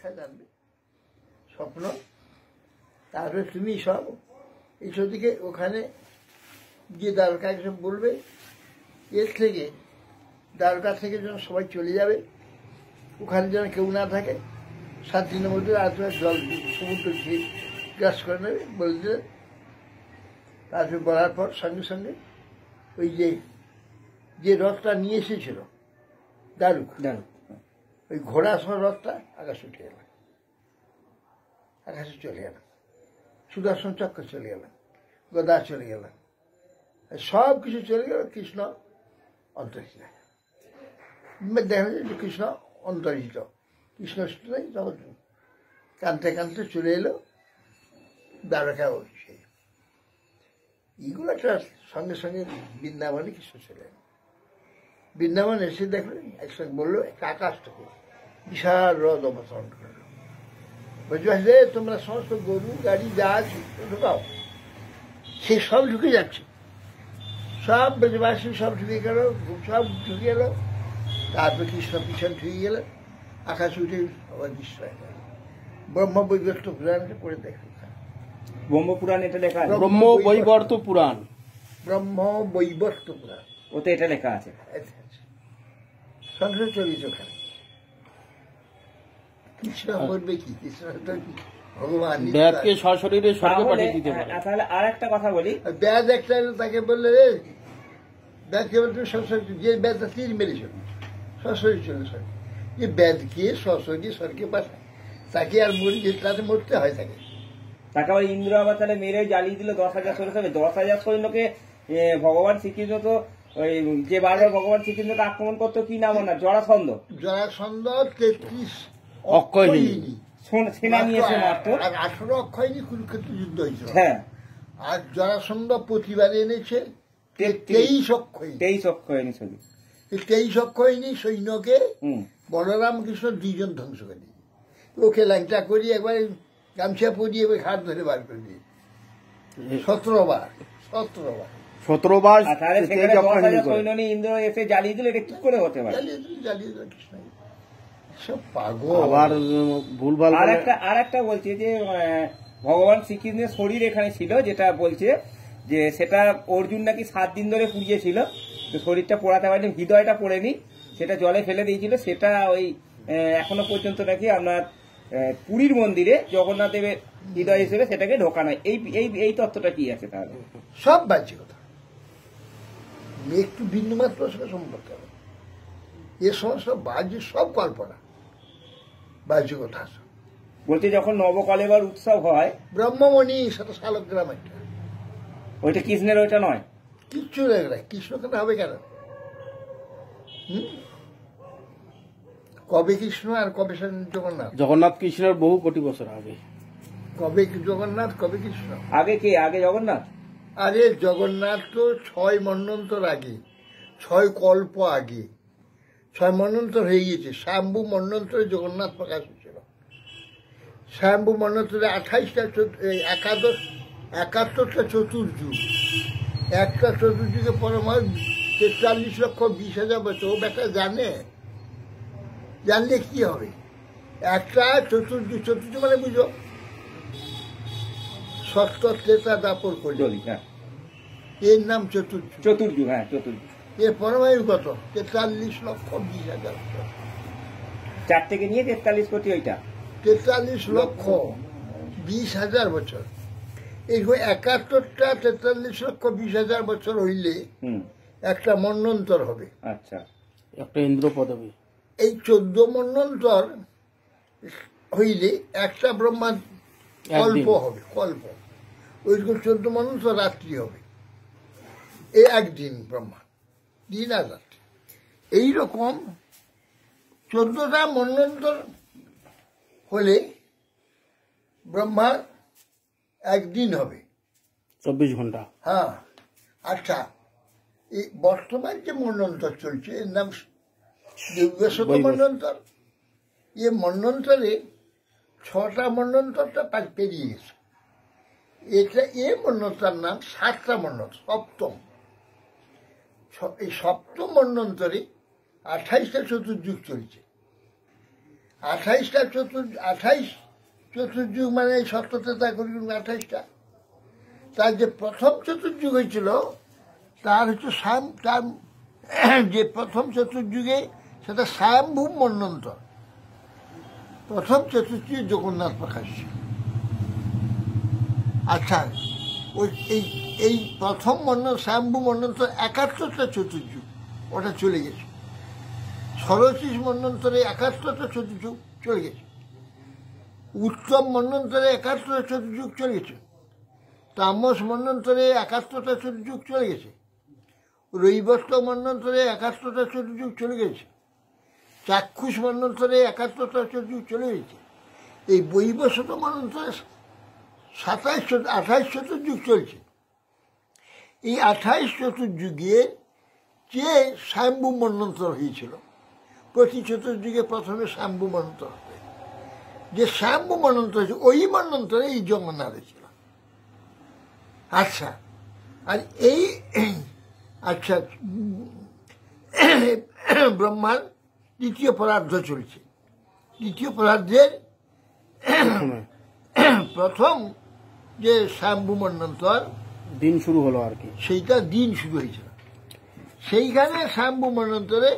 ব্যাখ্যা জানবে স্বপ্ন। তারপরে তুমি সব এইসব দিকে ওখানে গিয়ে দ্বারকাকে সব বলবে। এর থেকে দ্বারকা থেকে যেন সবাই চলে যাবে, ওখানে যেন কেউ না থাকে, 7 দিনের মধ্যে আর জল সমুদ্র খেয়ে গ্রাস করে নেবে বলে দিলেন। তারপরে বলার পর সঙ্গে সঙ্গে ওই যে রথটা নিয়ে এসেছিল দারুক, ওই ঘোড়া সহ রথটা আকাশে উঠে গেল, আকাশে চলে গেল, সুদর্শন চক্র চলে গেল, গদা চলে গেল, সব কিছু চলে গেল। কৃষ্ণ অন্তর্হিত, দেখা যায় যে কৃষ্ণ অন্তর্হিত, কৃষ্ণ নেই, তখন কাঁদতে কাঁদতে চলে এলো দ্বারকা। সেই এইগুলো একটা সঙ্গে সঙ্গে বৃন্দাবনে কৃষ্ণ চলে এলো। বৃন্দাবন এসে দেখলেন, একসঙ্গে বললো একটা আকাশ থেকে বিশাল হ্রদ অবতরণ করলো। বলছে তোমরা সমস্ত গরু গাড়ি যা আছে ঢুকাও। সে সব ঢুকে যাচ্ছে, সব ব্রজবাসী সব ঢুকে গেল, সব ঢুকে গেল। তারপরে কৃষ্ণ পিছন ঢুকে গেল, আকাশ উঠে আবার দৃশ্য হয়ে গেল। ব্রহ্মবৈবর্ত পুরাণটা পড়ে দেখুন। ব্রহ্মপুরাণ এটা লেখা আছে, ব্রহ্মবৈবর্ত পুরাণ, ব্রহ্মবৈবর্ত পুরাণ ওতে এটা লেখা আছে। সংসার চল্লিশ ওখানে কৃষ্ণ করবে কি? কৃষ্ণ ভগবান ব্যাদকে সশরীরে স্বর্গে পাঠিয়ে দিতে পারে। তাহলে আর একটা কথা বলি, ব্যাদ একটা তাকে বললে রে ব্যাদকে বলতে সশরীর, যে ব্যাদটা তীর মেরেছ সশরীর চলে স্বর্গে, যে ব্যাদকে সশরীর স্বর্গে পাঠায় তাকে আর মরি যে তাতে মরতে হয় তাকে। তাকে আবার ইন্দ্র আবার তাহলে মেরে জ্বালিয়ে দিল 10,000 সৈন্য। 10,000 সৈন্যকে ভগবান শ্রীকৃষ্ণ তো ওই যে বারবার ভগবান শ্রীকৃষ্ণকে আক্রমণ করতো, কি নাম না, জরাসন্ধ। 33 অক্ষয়হিনী সেনা নিয়েছে মাত্র, আর 18 অক্ষয়হিনী কুরুক্ষেত্র যুদ্ধ হয়েছিল। হ্যাঁ, আর জরাসন্ধ প্রতিবারে এনেছে 23 অক্ষয়হিনী। 23 অক্ষয়হিনী সৈন্য। 23 অক্ষয়হিনী সৈন্যকে বলরাম কৃষ্ণ 2 জন ধ্বংস করে দিয়ে ওকে ল্যাংটা করিয়ে একবার গামছা পরিয়ে হাত ধরে বার করে দিয়ে 17 বার। তাহলে সেখানে 10,000 সৈন্য নিয়ে ইন্দ্র এসে জ্বালিয়ে দিল, এটা কি করে হতে পারে? জ্বালিয়ে দিল কৃষ্ণ, সব পাগল। আবার ভুলভাল আর একটা বলছে যে ভগবান শ্রীকৃষ্ণের শরীর এখানে ছিল, যেটা বলছে যে সেটা অর্জুন নাকি 7 দিন ধরে পুড়িয়েছিল, তো শরীরটা পোড়াতে পারেনি, হৃদয়টা পোড়েনি, সেটা জলে ফেলে দিয়েছিল। সেটা ওই এখনো পর্যন্ত নাকি আপনার পুরীর মন্দিরে জগন্নাথ দেবের হৃদয় হিসেবে সেটাকে ঢোকানো হয়। এই তত্ত্বটা কি আছে তাহলে? সব বাহ্য কথা, একটু বিন্দুমাত্র সঙ্গে সম্পর্ক হবে। এ সমস্ত বাহ্য, সব কল্পনা, বাহ্য কথা। বলতে যখন নবকলেবর উৎসব হয়, ব্রহ্মমণি সেটা শালগ্রাম, একটা ওইটা কৃষ্ণের, ওইটা নয়, কিচ্ছু লাগে। কৃষ্ণ কেন হবে কেন? কবে কৃষ্ণ আর কবে জগন্নাথ? জগন্নাথ কৃষ্ণের বহু কোটি বছর আগে। কবে জগন্নাথ, কবে কৃষ্ণ? আগে কে? আগে জগন্নাথ। আরে জগন্নাথ তো 6 মন্বন্তর আগে, 6 কল্প আগে, 6 মন্বন্তর হয়ে গেছে। স্বয়ম্ভু মন্বন্তরে জগন্নাথ প্রকাশ হয়েছিল। স্বয়ম্ভু মন্বন্তরে 28টা 71টা চতুর্যুগ, একটা চতুর্যুগে পরমায়ু 43,20,000 বছর। ও ব্যাটা জানলে কি হবে? একটা চতুর্যুগ মানে বুঝো সত্য ত্রেতা দাপর করি, এর নাম চতুর্যুগ। হ্যাঁ, চতুর্যুগ। এর পরমায়ু কত? 43,20,000 বছর। 4 থেকে নিয়ে 43 কোটি, ওইটা 43,20,000 বছর। এই 71টা 43,20,000 বছর হইলে একটা মন্বন্তর হবে। আচ্ছা, একটা ইন্দ্র পদবী। এই 14 মন্বন্তর হইলে একটা ব্রহ্মা কল্প হবে, কল্প। ওইরকম 14 মন্বন্তর রাত্রি হবে, এই একদিন ব্রহ্মা, দিন আর রাত্রি। এইরকম 14টা মন্বন্তর হলে ব্রহ্মা একদিন হবে, 24 ঘন্টা। হ্যাঁ। আচ্ছা, এই বর্তমান যে মন্বন্তর চলছে এর নাম দিব্যশত মন্বন্তর। এ মন্বন্তরে 6টা মন্বন্তরটা পেরিয়ে গেছে। এটা এ মন্বন্তর নাম 7টা মন্বন্তর, সপ্তম। এই সপ্তম মন্বন্তরে 28টা চতুর্যুগ চলছে। 28টা চতুর্যুগ মানে 70 কলিযুগ 28টা। তার যে প্রথম চতুর্যুগ হয়েছিল তার হচ্ছে তার যে প্রথম চতুর্যুগে সেটা স্বয়ম্ভূ মন্বন্তর। প্রথম চতুর্যুগ জগন্নাথ প্রকাশ। আচ্ছা, ওই এই প্রথম স্বয়ম্ভূ মন্বন্তর 71টা চতুর্যুগ ওটা চলে গেছে। 36 মন্বন্তরে 71টা চতুর্যুগ চলে গেছে। উত্তম মন্বন্তরে 71টা চতুর্যুগ চলে গেছে। তামস মন্বন্তরে 71টা চতুর্যুগ চলে গেছে। রৈবস্ত মন্বন্তরে 71টা চতুর্যুগ চলে গেছে। চাক্ষুষ মন্বন্তরে 71টা চতুর্যুগ চলে গেছে। এই বৈবস্বত মন্বন্তরে 28 চতুর্যুগ চলছে। এই 28 চতুর্যুগে যে স্বয়ম্ভূ মন্বন্তর হয়েছিল, প্রতি চতুর্যুগে প্রথমে স্বয়ম্ভূ মন্বন্তর হবে। যে স্বয়ম্ভূ মন্বন্তর হয়েছে ওই মন্বন্তরে এই জগন্নাথ ছিল। আচ্ছা, আর এই আচ্ছা ব্রহ্মার দ্বিতীয় পরার্ধ চলছে। দ্বিতীয় পরার্ধের প্রথম যে স্বয়ম্ভূ মন্বন্তর দিন শুরু হলো আর কি, সেইটা দিন শুরু হয়েছিল। সেইখানে স্বয়ম্ভূ মন্বন্তরে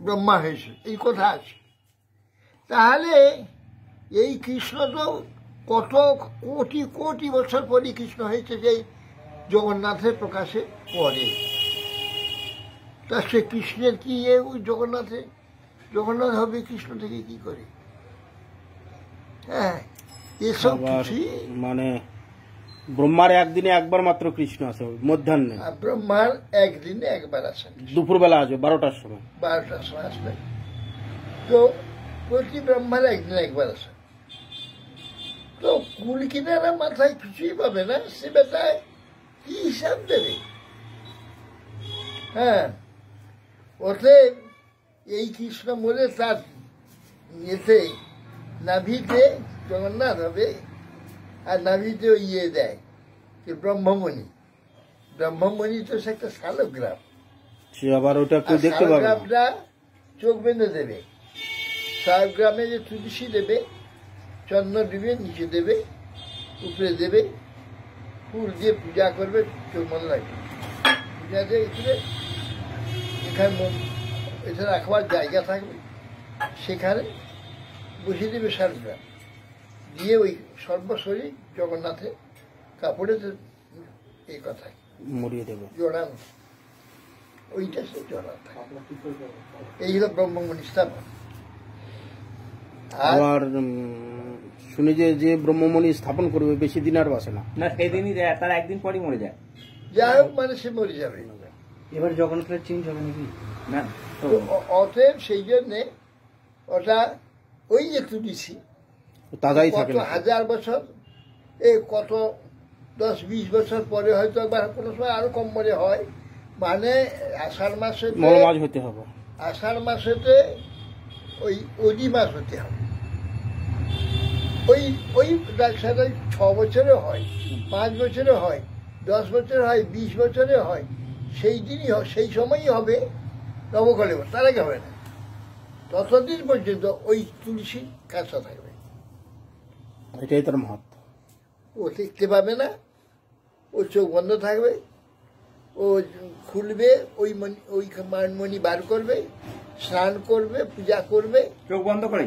ব্রহ্মা হয়েছে, এই কথা আছে। তাহলে এই কৃষ্ণ তো কত কোটি কোটি বছর পরই কৃষ্ণ হয়েছে, যে জগন্নাথের প্রকাশে পরে। তা সে কৃষ্ণের কি ওই জগন্নাথ হবে কৃষ্ণ থেকে কি করে? হ্যাঁ, এসব কিছুই মানে ব্রহ্মার একদিনে একবার মাত্র কৃষ্ণ আসে, মধ্যাহ্নে। ব্রহ্মার একদিনে একবার আসেন, দুপুরবেলা আসবে 12টার সময়। 12টার সময় আসবে। তো প্রতি ব্রহ্মার একদিনে একবার আসে। তো কুল কিনারা মাথায় কিছুই পাবে না, সে বেটায় কি হিসাব দেবে? হ্যাঁ, অতএব এই কৃষ্ণ বলে তার ইয়েতে নাভিতে জগন্নাথ হবে, আর নাভিতে ইয়ে দেয় যে ব্রহ্মমণি। ব্রহ্মমণি তো সে একটা শালগ্রাম, সে আবার ওটা কেউ দেখতে পাবে না। শালগ্রামটা চোখ বেঁধে দেবে। শালগ্রামে যে তুলসী দেবে, চন্দ্র দিবে, নিচে দেবে, উপরে দেবে, ফুল দিয়ে পূজা করবে, চোখ মনে রাখবে। পূজা দিয়ে এখানে রাখবার জায়গা থাকবে, সেখানে বসিয়ে দেবে শালগ্রাম দিয়ে ওই সর্বশরীর জগন্নাথের কাপড়ে এই কথায় মরিয়ে দেবে, জড়ানো। ওইটা সে জড়ানো থাকে। এই হলো ব্রহ্মমণি স্থাপন। আবার শুনি যে ব্রহ্মমণি স্থাপন করবে বেশি দিন আর বাসে না, সেদিনই তার একদিন পরই মরে যায়। যাই হোক, মানে সে মরে যাবে। এবার জগন্নাথের চেঞ্জ হবে নাকি না? অতএব সেই জন্যে ওটা ওই যে তুলসী তাজাই কত থাকে না। হাজার বছর, কত 10-20 বছর পরে হয়তো একবার, কোনো সময় আরো কম মরে হয়। মানে আষাঢ় মাসে, মলমাজ হতে হবে, আষাঢ় মাসেতে ওই অধি মাস হতে হবে। ওই সেটা 6 বছরে হয়, 5 বছরে হয়, 10 বছরে হয়, 20 বছরে হয়। সেই দিনই সেই সময়ই হবে নবকলেবর, তার আগে হবে না। ততদিন পর্যন্ত ওই তুলসী কাঁচা থাকবে। এটাই তার মহত্ব। ও দেখতে পাবে না, ও চোখ বন্ধ থাকবে, ও খুলবে, ওই মণি বার করবে, স্নান করবে, পূজা করবে, চোখ বন্ধ করে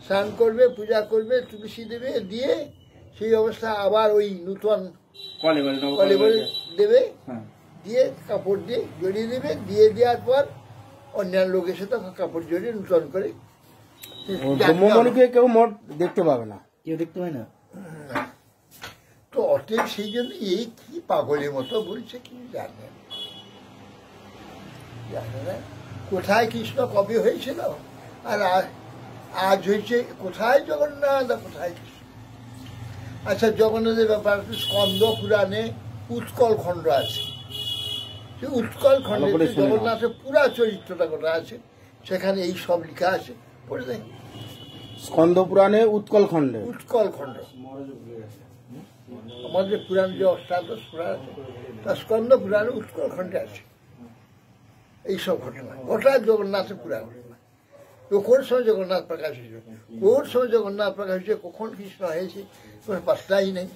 স্নান করবে, পূজা করবে, তুলসী দেবে, দিয়ে সেই অবস্থা আবার ওই নূতন কলেবরে দেবে, দিয়ে কাপড় দিয়ে জড়িয়ে দেবে। দিয়ে দেওয়ার পর অন্যান্য লোক এসে তখন কাপড় জড়িয়ে নূতন করে। ব্রহ্মমণিকে কেউ মোট দেখতে পাবে না, কেউ দেখতে পায় না। তো অতএব সেই জন্য এই কি পাগলের মতো বলছে, কি জানে না কোথায় কৃষ্ণ কবে হয়েছিল, আর আজ হয়েছে কোথায় জগন্নাথ, কোথায় কৃষ্ণ। আচ্ছা, জগন্নাথের ব্যাপার স্কন্দ পুরাণে উৎকল খণ্ড আছে। সেই উৎকল খণ্ডে জগন্নাথের পুরা চরিত্রটা কথা আছে, সেখানে এই সব লেখা আছে, পড়ে দেখ। স্কন্দ পুরাণে উৎকল খণ্ড আমাদের পুরাণ যে অষ্টাদশ পুরাণ আছে, তার স্কন্দ পুরাণে উৎকল খণ্ডে আছে এইসব ঘটনা, গোটা জগন্নাথের পুরা ঘটনা। তো কোন সময় জগন্নাথ প্রকাশ হয়েছে, কোন সময় জগন্নাথ প্রকাশ হয়েছে, কখন কৃষ্ণ হয়েছে কোনো পাত্তাই নেই।